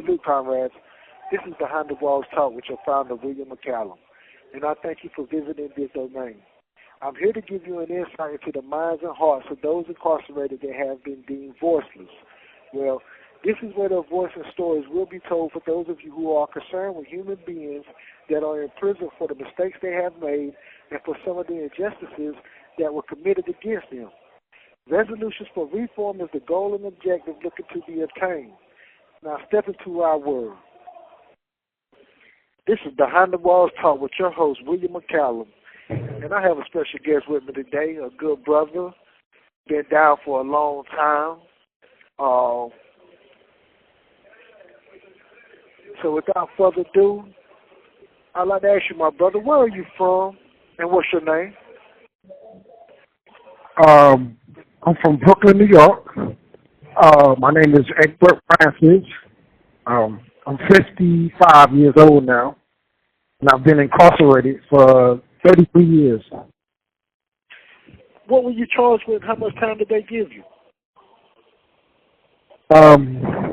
Salute, comrades. This is Behind the Walls Talk with your founder, William McCallum, and I thank you for visiting this domain. I'm here to give you an insight into the minds and hearts of those incarcerated that have been deemed voiceless. Well, this is where their voice and stories will be told for those of you who are concerned with human beings that are in prison for the mistakes they have made and for some of the injustices that were committed against them. Resolutions for reform is the goal and objective looking to be attained. Now step into our world. This is Behind the Walls Talk with your host, William McCallum. And I have a special guest with me today, a good brother, been down for a long time. So without further ado, I'd like to ask you, my brother, where are you from and what's your name? I'm from Brooklyn, New York. My name is Egbert Francis. I'm 55 years old now, and I've been incarcerated for 33 years. What were you charged with? How much time did they give you?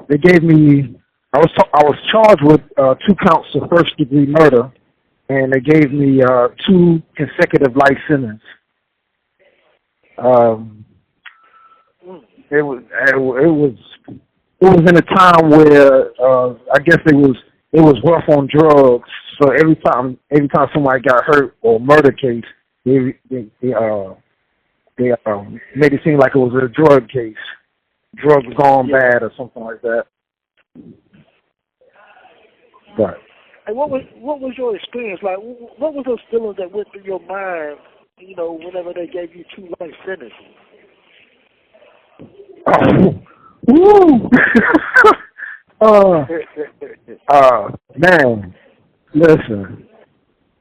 They gave me. I was charged with 2 counts of first-degree murder, and they gave me 2 consecutive life sentences. It was in a time where I guess it was rough on drugs. So every time somebody got hurt or murder case, they made it seem like it was a drug case, drugs gone bad or something like that. But and what was your experience like? What was those feelings that went through your mind? You know, whenever they gave you 2 life sentences. Woo! Man, listen,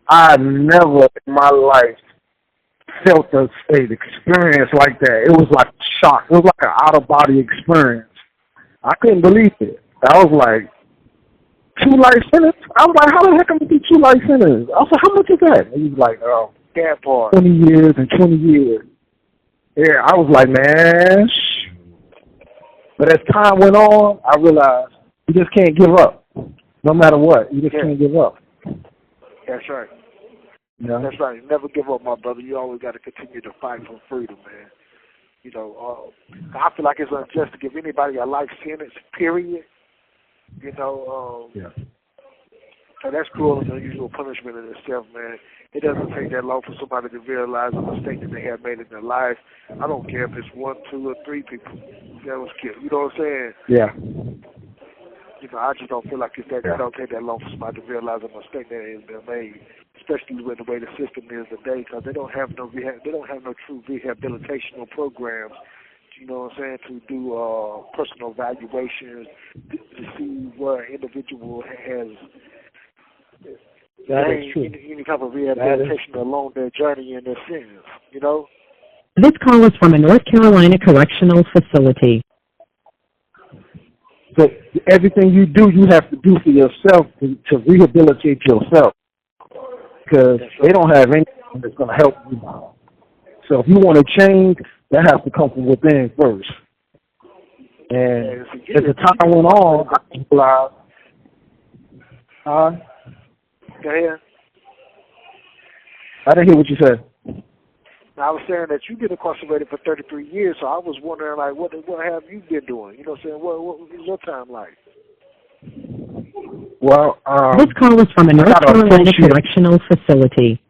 I never in my life felt a experience like that. It was like a shock. It was like an out-of-body experience. I couldn't believe it. I was like, 2 life sentences? I was like, how the heck am I going to do 2 life sentences? I was like, how much is that? And he was like, that part. 20 years and 20 years. Yeah, I was like, man, But as time went on, I realized you just can't give up. No matter what, you just can't give up. That's right. Yeah. That's right. Never give up, my brother. You always got to continue to fight for freedom, man. You know, I feel like it's unjust to give anybody a life sentence, period. You know, so that's cruel and unusual punishment in itself, man. It doesn't take that long for somebody to realize a mistake that they have made in their life. I don't care if it's 1, 2, or 3 people that was killed. You know what I'm saying? Yeah. You know, I just don't feel like it don't take that long for somebody to realize a mistake that has been made, especially with the way the system is today, because they don't have no true rehabilitational programs. You know what I'm saying? To do personal evaluations to see where an individual has any type of rehabilitation along their journey in their sins. You know. This call is from a North Carolina correctional facility. So everything you do, you have to do for yourself to rehabilitate yourself, because they don't have anything that's going to help you. So if you want to change, that has to come from within first. And as the time went on, I realized, Go ahead. I didn't hear what you said. Now, I was saying that you've been incarcerated for 33 years, so I was wondering, like, what have you been doing? You know what I'm saying? What was your time like? Well, this call is from a North Carolina correctional facility.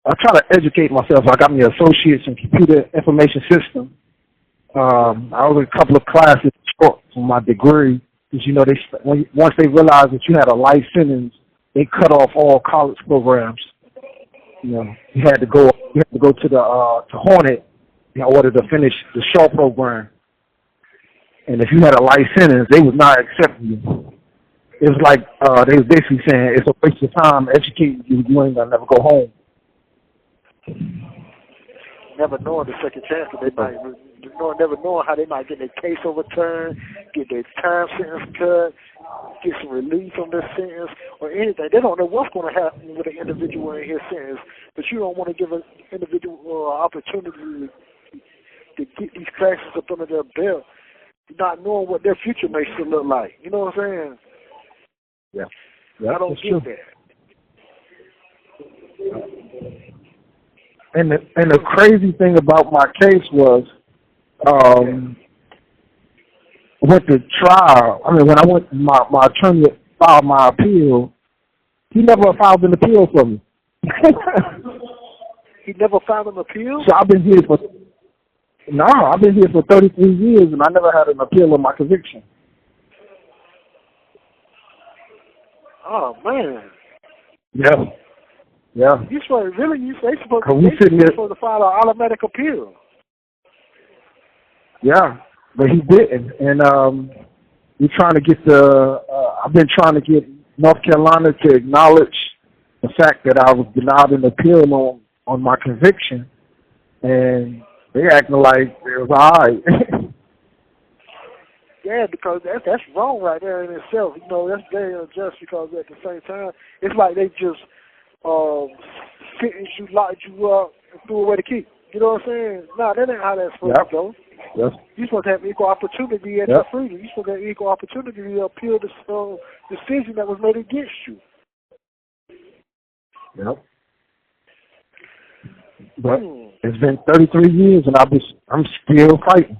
I try to educate myself. I got me an associate's in computer information system. I was in a couple of classes short from my degree, because you know once they realized that you had a life sentence, they cut off all college programs. You know, you had to go to the to Hornet in order to finish the Shaw program. And if you had a life sentence, they would not accept you. It was like they was basically saying it's a waste of time educating you. You ain't gonna never go home. Never knowing the second chance that they might, never knowing how they might get their case overturned, get their time sentence cut, get some relief from their sentence, or anything. They don't know what's going to happen with an individual in his sentence, but you don't want to give an individual an opportunity to get these classes up under their belt not knowing what their future may still look like. You know what I'm saying? Yeah. Yeah, I don't get true. that. And the crazy thing about my case was, went to trial. I mean, when I went, my attorney filed my appeal. He never filed an appeal for me. He never filed an appeal? So I've been here for 33 years, and I never had an appeal on my conviction. Oh, man. Yeah. Yeah. You supposed really? They supposed to file an automatic appeal. Yeah, but he didn't, and we're trying to get I've been trying to get North Carolina to acknowledge the fact that I was denied an appeal on my conviction, and they acting like it was all right. Yeah, because that's wrong right there in itself. You know, that's very unjust because at the same time, it's like they just sentenced you, locked you up, and threw away the key. You know what I'm saying? No, that ain't how that's supposed to go. Yep. You're supposed to have equal opportunity at your freedom. You're supposed to have equal opportunity to appeal the decision that was made against you. Yep. But it's been 33 years, and I'm still fighting,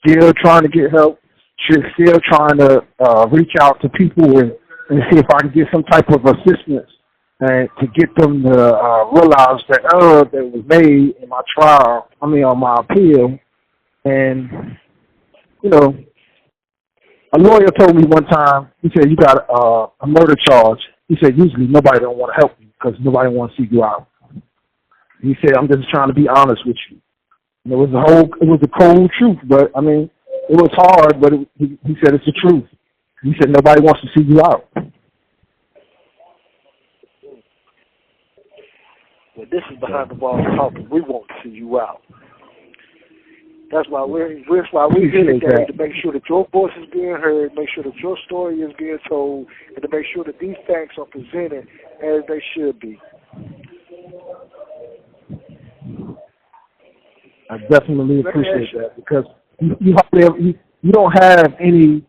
still trying to get help, still trying to reach out to people and see if I can get some type of assistance and to get them to realize that error that was made in my trial, on my appeal. And, you know, a lawyer told me one time, he said, you got a murder charge. He said, usually nobody don't want to help you because nobody wants to see you out. He said, I'm just trying to be honest with you. And it was the cold truth, but, it was hard, but he said it's the truth. He said, nobody wants to see you out. Well, this is behind the walls talking. We want to see you out. That's why we're here today, to make sure that your voice is being heard, make sure that your story is being told, and to make sure that these facts are presented as they should be. I definitely appreciate that because you don't have any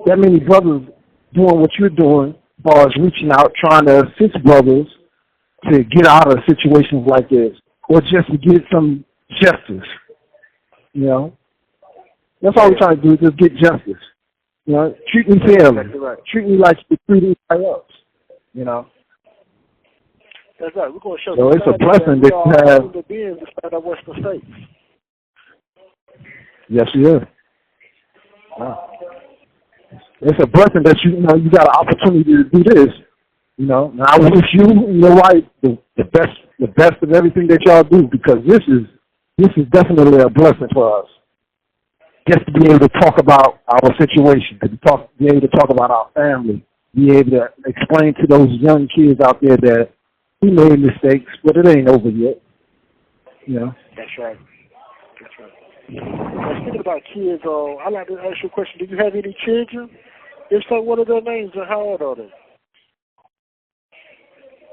that many brothers doing what you're doing as far as reaching out, trying to assist brothers to get out of situations like this, or just to get some justice. You know, that's all we're trying to do, is just get justice. You know, treat me fairly, treat me like you treat anybody else. You know. That's right. We're going to show. So it's a blessing that you have. Human beings despite our Western states. Yes, it is. Wow. It's a blessing that you got an opportunity to do this. You know, and I wish you and your wife the best of everything that y'all do, because this is definitely a blessing for us. Just to be able to talk about our situation, to be able to talk about our family, be able to explain to those young kids out there that we made mistakes, but it ain't over yet. You know. That's right. That's right. Speaking about kids, I'd like to ask you a question. Do you have any children? If so, what are their names and how old are they?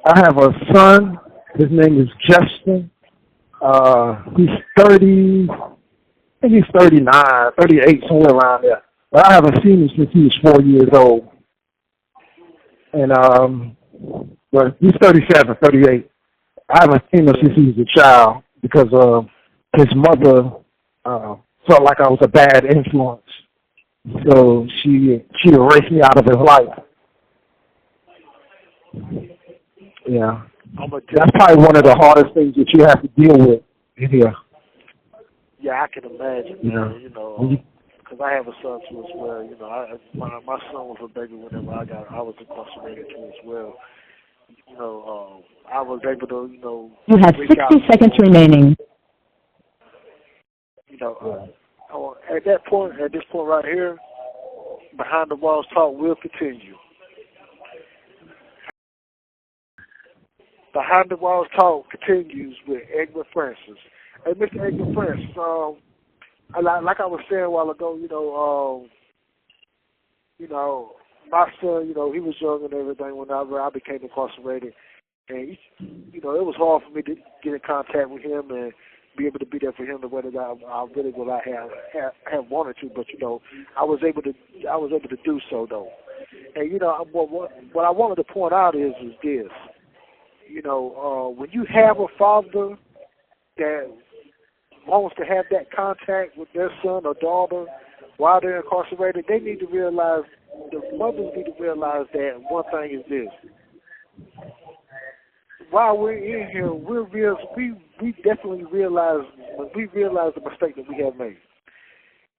I have a son. His name is Justin. He's 30. I think he's 39, 38, somewhere around there. But I haven't seen him since he was 4 years old. And but he's 37, 38. I haven't seen him since he was a child because his mother felt like I was a bad influence. So she erased me out of his life. Yeah. That's probably one of the hardest things that you have to deal with in here. Yeah, I can imagine. Yeah. You know, because I have a son too as well. You know, my son was a baby whenever I was incarcerated too as well. You know, I was able to, You have 60 seconds remaining. You know, at this point right here, Behind the Walls Talk will continue. Behind the Walls Talk continues with Egbert Francis. Hey, Mr. Egbert Francis, like I was saying a while ago, my son, he was young and everything whenever I became incarcerated. And, it was hard for me to get in contact with him and be able to be there for him the way that I really would I have wanted to. But I was able to do so though. And what I wanted to point out is this. When you have a father that wants to have that contact with their son or daughter while they're incarcerated, they need to realize, the mothers need to realize that one thing is this. While we're in here, we definitely realize the mistake that we have made.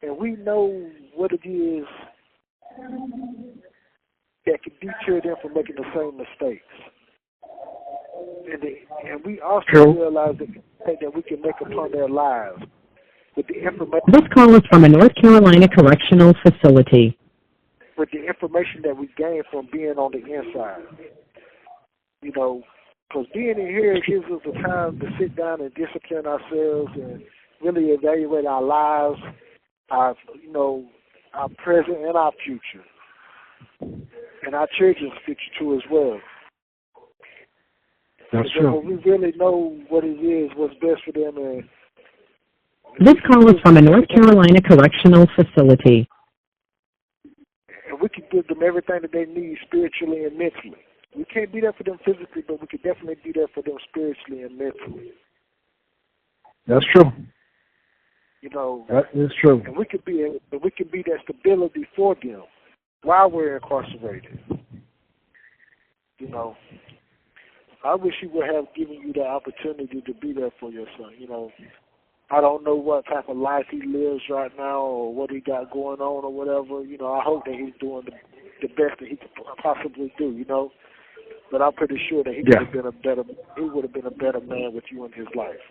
And we know what it is that can deter them from making the same mistakes. And we also realize the impact that we can make upon their lives with the information. This call is from a North Carolina correctional facility. With the information that we gain from being on the inside. Because being in here gives us the time to sit down and discipline ourselves and really evaluate our lives, our present and our future. And our children's future too as well. That's true. When we really know what it is, what's best for them. And this call is from a North Carolina correctional facility. And we can give them everything that they need spiritually and mentally. We can't be there for them physically, but we can definitely be there for them spiritually and mentally. That's true. That is true. And we can be that stability for them while we're incarcerated. I wish he would have given you the opportunity to be there for your son. I don't know what type of life he lives right now or what he got going on or whatever. I hope that he's doing the best that he could possibly do. But I'm pretty sure that he would have been a better man with you in his life.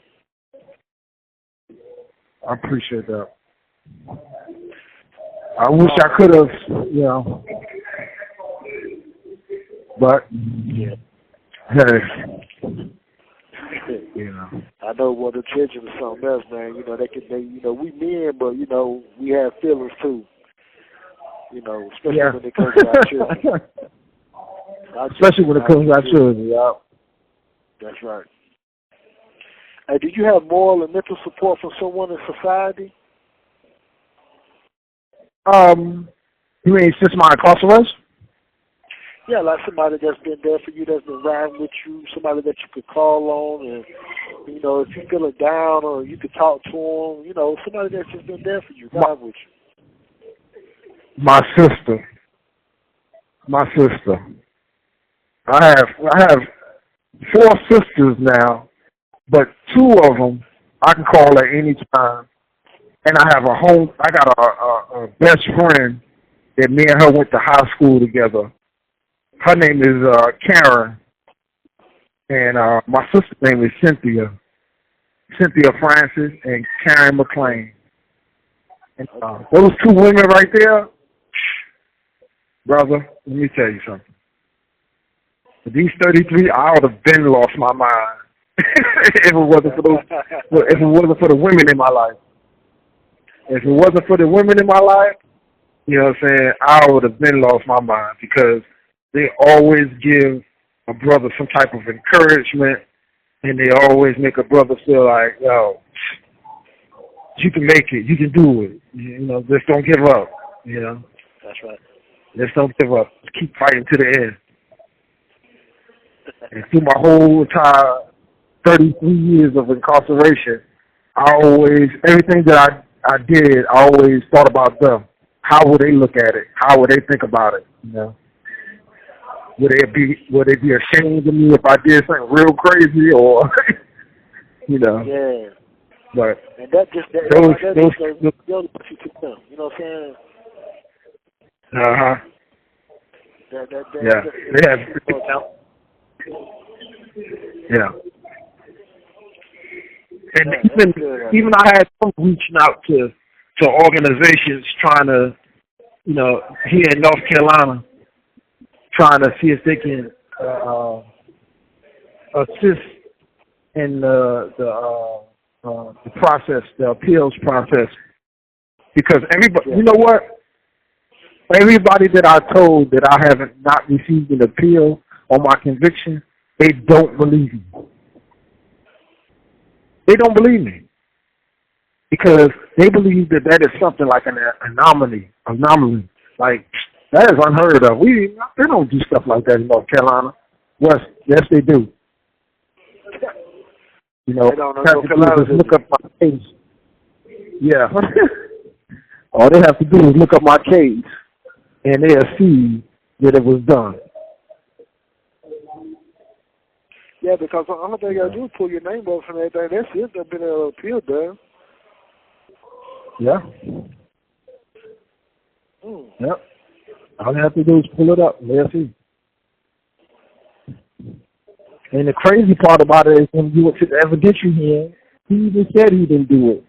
I appreciate that. I wish I could have, but hey. I know the children are something else, man. We men, but we have feelings too. Especially when it comes to our children. Especially when it comes to our children, yeah. That's right. Hey, do you have moral and mental support from someone in society? You mean since my incarceration? Yeah, like somebody that's been there for you, that's been riding with you, somebody that you could call on, and if you're feeling down, or you could talk to them. Somebody that's just been there for you, riding with you. My sister. I have 4 sisters now, but 2 of them I can call at any time, and I got a best friend that me and her went to high school together. Her name is Karen, and my sister's name is Cynthia Francis and Karen McLean. And those 2 women right there, brother, let me tell you something. For these 33, I would have been lost my mind if it wasn't for the women in my life. If it wasn't for the women in my life, I would have been lost my mind, because they always give a brother some type of encouragement, and they always make a brother feel like, yo, you can make it, you can do it. Just don't give up. That's right. Just don't give up. Just keep fighting to the end. And through my whole entire 33 years of incarceration, everything that I did, I always thought about them. How would they look at it? How would they think about it? Would they be ashamed of me if I did something real crazy, or Yeah. But and that just those what you took them. You know what I'm saying? Yeah. They have. Yeah. And even I had some reaching out to organizations trying to, here in North Carolina, trying to see if they can assist in the process, the appeals process, because everybody, you know what? Everybody that I told that I haven't not received an appeal on my conviction, they don't believe me. They don't believe me. because they believe that that is something like an anomaly. Like, that is unheard of. They don't do stuff like that in North Carolina. Yes, they do. You know, just look up my case. Yeah. All they have to do is look up my case, and they'll see that it was done. Yeah, because the only thing I do is pull your name up from everything. That's it. There's been an appeal done. Yeah. Yep. All they have to do is pull it up, and they'll see. And the crazy part about it is when you went to the evidentiary hearing, he even said he didn't do it.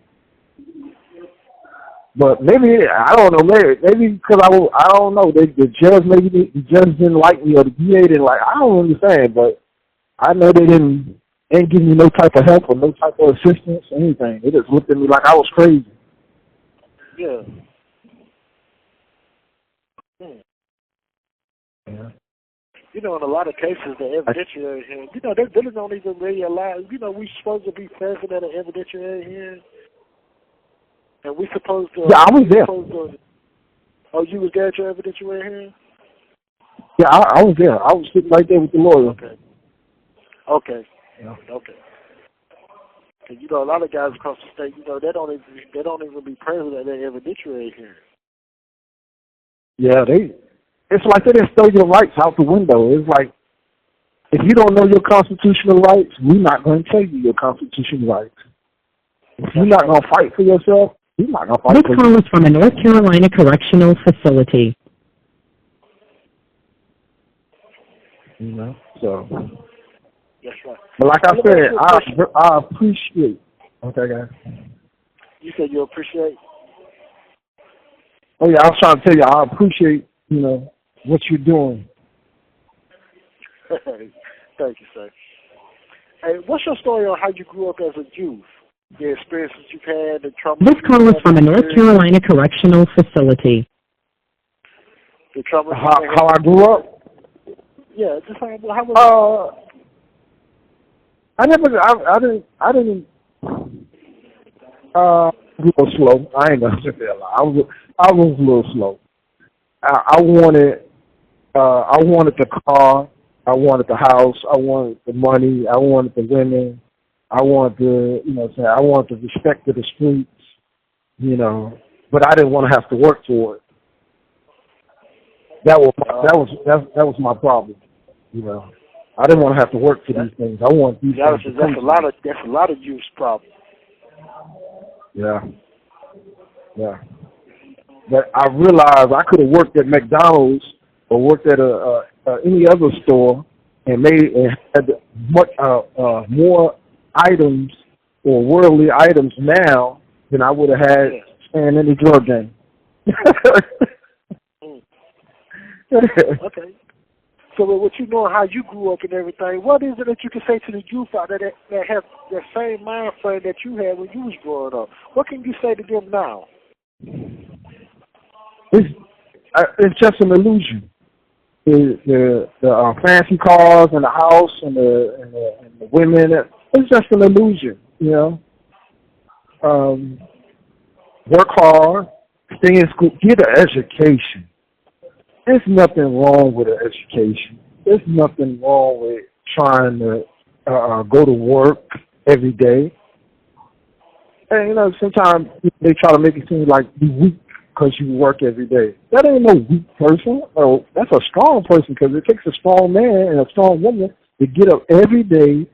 But maybe, I don't know, maybe because I don't know, the judge, maybe the judge didn't like me or the DA didn't like, I don't understand, but I know they ain't give me no type of help or no type of assistance or anything. They just looked at me like I was crazy. Yeah. Yeah. You know, in a lot of cases, the evidentiary hearing, you know, they really don't even really allow, you know, we supposed to be present at an evidentiary hearing. And we supposed to... Yeah, I was there. Oh, you was there at your evidentiary hearing? Yeah, I was there. I was sitting right there with the lawyer. Okay. Yeah. Okay. And, you know, a lot of guys across the state, you know, they don't even be present at their evidentiary hearing. Yeah, it's like they just throw your rights out the window. It's like, if you don't know your constitutional rights, we're not going to tell you your constitutional rights. If you're not going to fight for yourself, you're not going to fight for yourself. This call is from a North Carolina correctional facility. You know, so. That's right. But like I said, I appreciate. Okay, guys. You said you appreciate? Oh, yeah, I was trying to tell you, I appreciate, you know, what you're doing. Thank you, sir. Hey, what's your story on how you grew up as a youth? The experiences you've had, the trauma. This call is from a North Carolina correctional facility. The trauma. How I grew up? Yeah, just how was it? I didn't a little slow. I ain't gonna say that lie. I was a little slow. I wanted the car. I wanted the house. I wanted the money. I wanted the women. I wanted the, you know, I wanted the respect of the streets, you know. But I didn't want to have to work for it. That was my problem, you know. I didn't want to have to work for these things. I want these things. That's a lot of youth problem. Yeah. Yeah. But I realized I could have worked at McDonald's or worked at any other store and had much more items or worldly items now than I would have had staying in the drug game. Okay. So with you knowing how you grew up and everything, what is it that you can say to the youth out there that have the same mind frame that you had when you was growing up? What can you say to them now? It's just an illusion. The fancy cars and the house and the women, it's just an illusion, you know. Work hard, stay in school, get an education. There's nothing wrong with an education. There's nothing wrong with trying to go to work every day. And, you know, sometimes they try to make it seem like you're weak because you work every day. That ain't no weak person. Oh, that's a strong person because it takes a strong man and a strong woman to get up every day,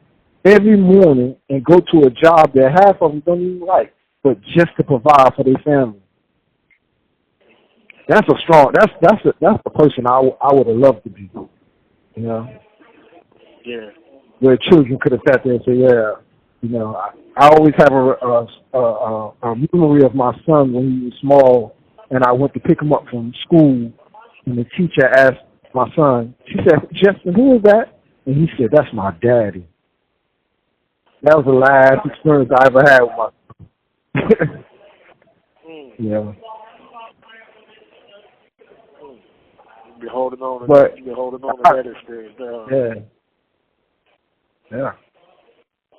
every morning, and go to a job that half of them don't even like, but just to provide for their family. That's a strong. That's the person I would have loved to be. You know. Yeah. Where children could have sat there and said, "Yeah, you know, I always have a memory of my son when he was small, and I went to pick him up from school, and the teacher asked my son, she said, Justin, who is that? And he said, that's my daddy. That was the last experience I ever had with my son. Yeah. You've been holding on to that experience now. Yeah. Yeah.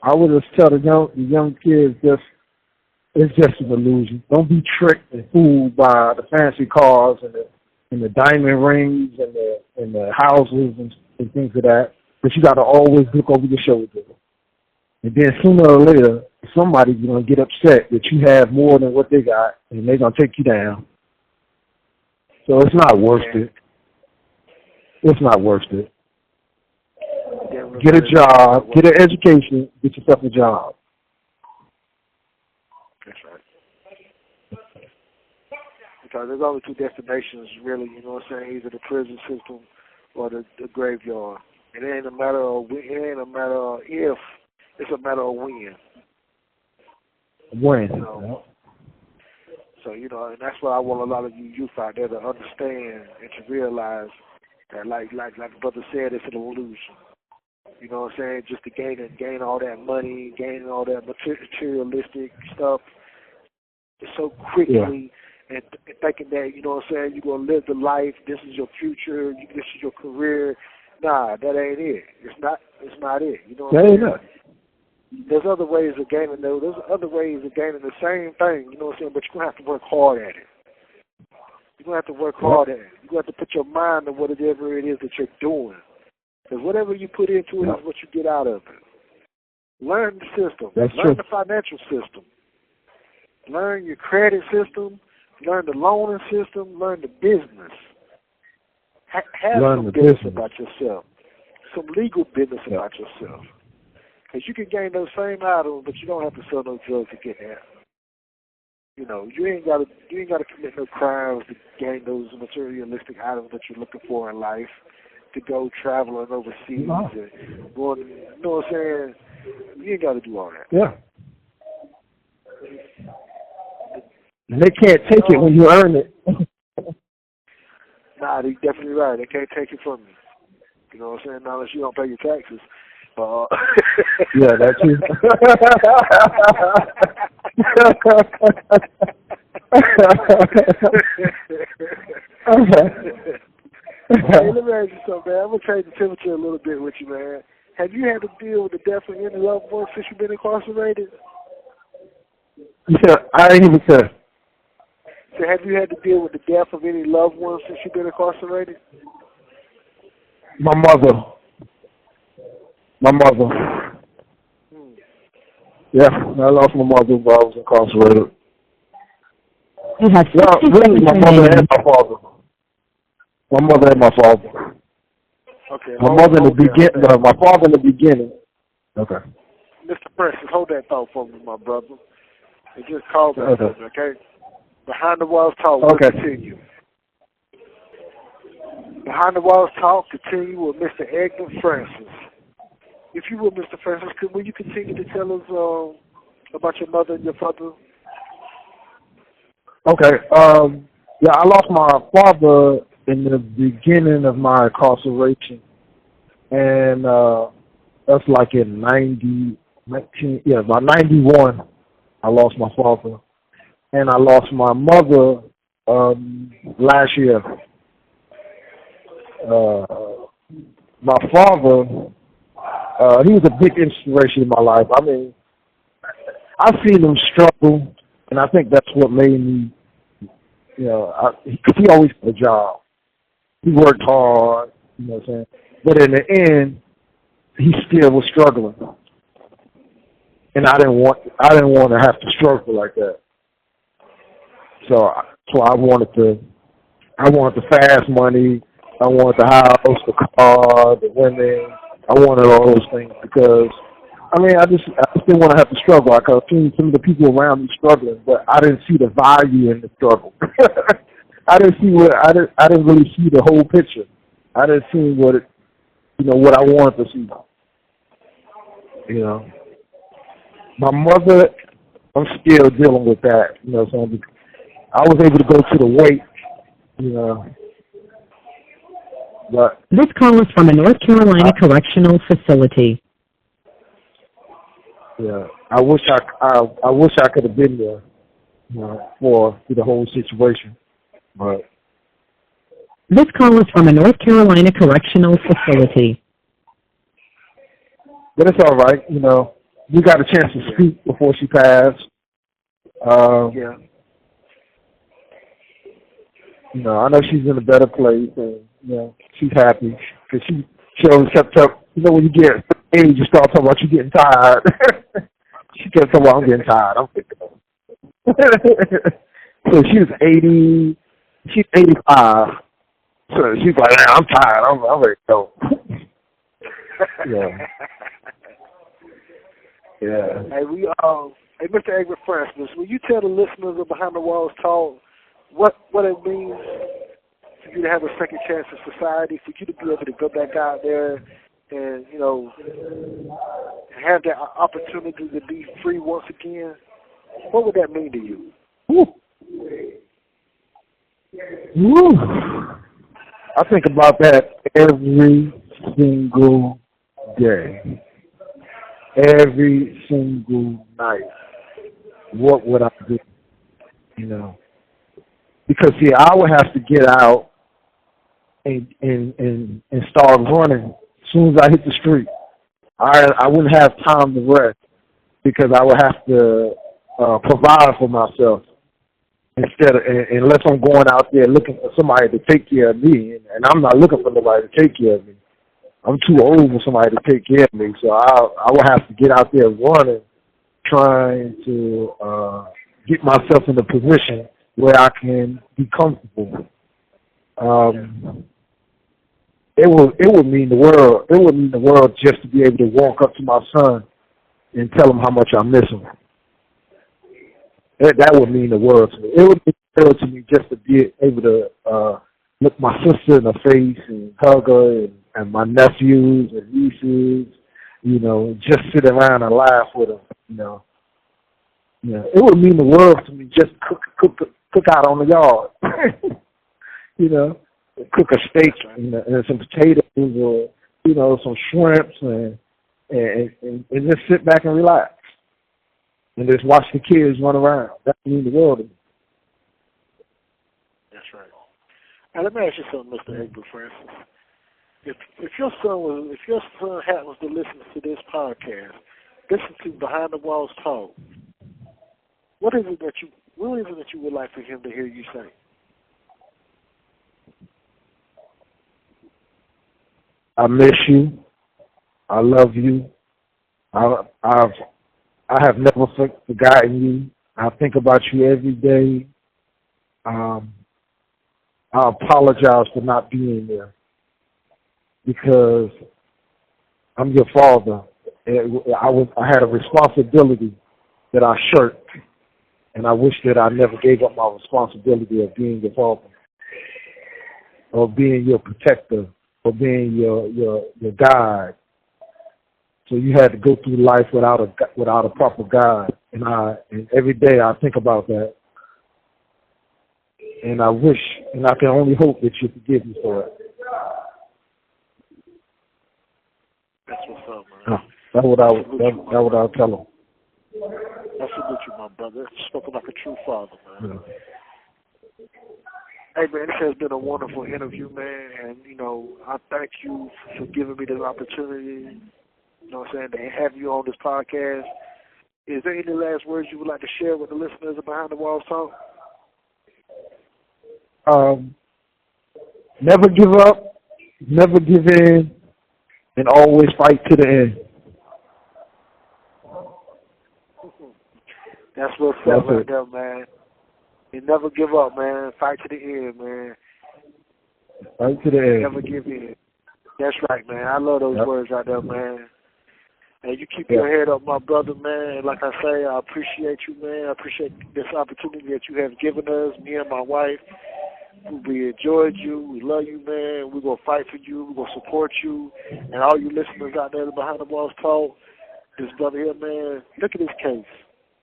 I would just tell the young kids, just It's just an illusion. Don't be tricked and fooled by the fancy cars and the diamond rings and the houses and things of that. But you got to always look over your shoulder. And then sooner or later, somebody's going to get upset that you have more than what they got, and they're going to take you down. So it's not worth it. It's not worth it. Get a job, get an education, get yourself a job. That's right. Because there's only two destinations, really, you know what I'm saying, either the prison system or the graveyard. It ain't a matter of if, it's a matter of when. When? So, you know, and that's what I want a lot of you youth out there to understand and to realize that, like the brother said, it's an illusion. You know what I'm saying? Just to gain all that money, gaining all that materialistic stuff so quickly, and thinking that, you know what I'm saying, you're going to live the life, this is your future, this is your career. Nah, that ain't it. It's not it. You know what I'm saying? There's other ways of gaining though. There's other ways of gaining the same thing, you know what I'm saying, but you're going to have to work hard at it. You're going to have to work hard at it. You're going to have to put your mind on whatever it is that you're doing. Because whatever you put into it is what you get out of it. Learn the system. Learn the financial system. Learn your credit system. Learn the loaning system. Learn the business. Have some business about yourself. Some legal business about yourself. Because you can gain those same items, but you don't have to sell no drugs to get that. You know, you ain't got to commit no crimes to gain those materialistic items that you're looking for in life. To go traveling overseas and going, you know what I'm saying? You ain't got to do all that. Yeah. And they can't take it when you earn it. Nah, they're definitely right. They can't take it from you. You know what I'm saying? Not unless you don't pay your taxes. Yeah, that's it. Hey, let me ask you something, man. I'm going to change the temperature a little bit with you, man. Have you had to deal with the death of any loved ones since you've been incarcerated? Yeah, I ain't even said. So have you had to deal with the death of any loved ones since you've been incarcerated? My mother. Yeah, I lost my mother while I was incarcerated. You have 60 really, my mother remaining. and my father. My mother and my father. Okay. My mother in the beginning. My father in the beginning. Okay. Mr. Francis, hold that thought for me, my brother. And just call back for me, okay? Behind the Walls Talk will continue. Behind the Walls Talk continue with Mr. Egbert Francis. If you will, Mr. Francis, will you continue to tell us about your mother and your father? Okay. Yeah, I lost my father in the beginning of my incarceration, and that's like in about 91. I lost my father, and I lost my mother last year. My father, he was a big inspiration in my life. I mean, I've seen him struggle, and I think that's what made me, you know, because he always had a job. He worked hard, you know what I'm saying? But in the end, he still was struggling. And I didn't want to have to struggle like that. So I wanted the fast money. I wanted the house, the car, the women. I wanted all those things because, I mean, I just didn't want to have to struggle. I could have seen some of the people around me struggling, but I didn't see the value in the struggle. I didn't really see the whole picture. I didn't see what I wanted to see. You know, my mother, I'm still dealing with that. You know what I'm saying? I was able to go to the wake, you know. But this call is from a North Carolina correctional facility. Yeah, I wish I could have been there, you know, for the whole situation. But this call is from a North Carolina correctional facility. But it's all right, you know. We got a chance to speak before she passed. Yeah. I know she's in a better place, and she's happy because she always kept up. When you get age, you start talking about you getting tired. She kept talking about I'm getting tired. I'm thinking. So she was 80. She's 85. So she's like, man, I'm tired. I'm ready to go. Yeah. Yeah. Hey, Mr. Egbert Francis, will you tell the listeners of Behind the Walls Talk what it means for you to have a second chance in society, for you to be able to go back out there and, have that opportunity to be free once again? What would that mean to you? Woo. Woo. I think about that every single day, every single night. What would I do? Because see, I would have to get out and start running as soon as I hit the street. I wouldn't have time to rest because I would have to provide for myself unless I'm going out there looking for somebody to take care of me, and I'm not looking for nobody to take care of me. I'm too old for somebody to take care of me, so I would have to get out there running, trying to get myself in a position where I can be comfortable. It would mean the world. It would mean the world just to be able to walk up to my son and tell him how much I miss him. That would mean the world to me. It would mean the world to me just to be able to look my sister in the face and hug her and my nephews and nieces, just sit around and laugh with them, It would mean the world to me just cook out on the yard, cook a steak and some potatoes or, some shrimps and just sit back and relax. And just watch the kids run around. That means the world to me. That's right. Now let me ask you something, Mr. Egbert Francis. If your son happens to listen to this podcast, listen to Behind the Walls Talk, what is it that you would like for him to hear you say? I miss you. I love you. I have never forgotten you. I think about you every day. I apologize for not being there because I'm your father. I had a responsibility that I shirked, and I wish that I never gave up my responsibility of being your father, or being your protector, or being your guide. So you had to go through life without a proper guide, and every day I think about that, and I wish, and I can only hope that you forgive me for it. That's what's up, man. That's what I'll tell him. I salute you, my brother. You spoke like a true father, man. Yeah. Hey, man, this has been a wonderful interview, man, and I thank you for giving me this opportunity. To have you on this podcast. Is there any last words you would like to share with the listeners of Behind the Walls Talk? Never give up, never give in, and always fight to the end. That's what's up right there, man. You never give up, man. Fight to the end, man. Fight to the end. Never give in. That's right, man. I love those words right there, man. And you keep your head up, my brother, man. Like I say, I appreciate you, man. I appreciate this opportunity that you have given us, me and my wife. We enjoyed you. We love you, man. We're going to fight for you. We're going to support you. And all you listeners out there Behind the Walls Talk, this brother here, man, look at his case.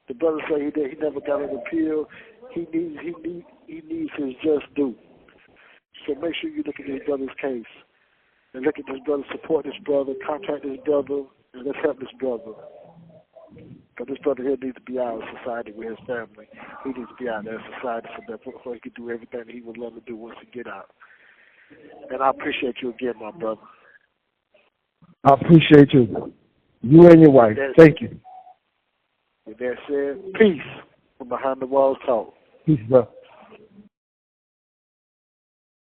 The brother said he never got an appeal. He needs his just due. So make sure you look at this brother's case. And look at this brother, support this brother, contact this brother, and let's help this brother. Because this brother here needs to be out in society with his family. He needs to be out there in society so he can do everything that he would love to do once he get out. And I appreciate you again, my brother. I appreciate you. You and your wife. Thank you. With that said, peace. from Behind the Walls Talk. Peace, bro.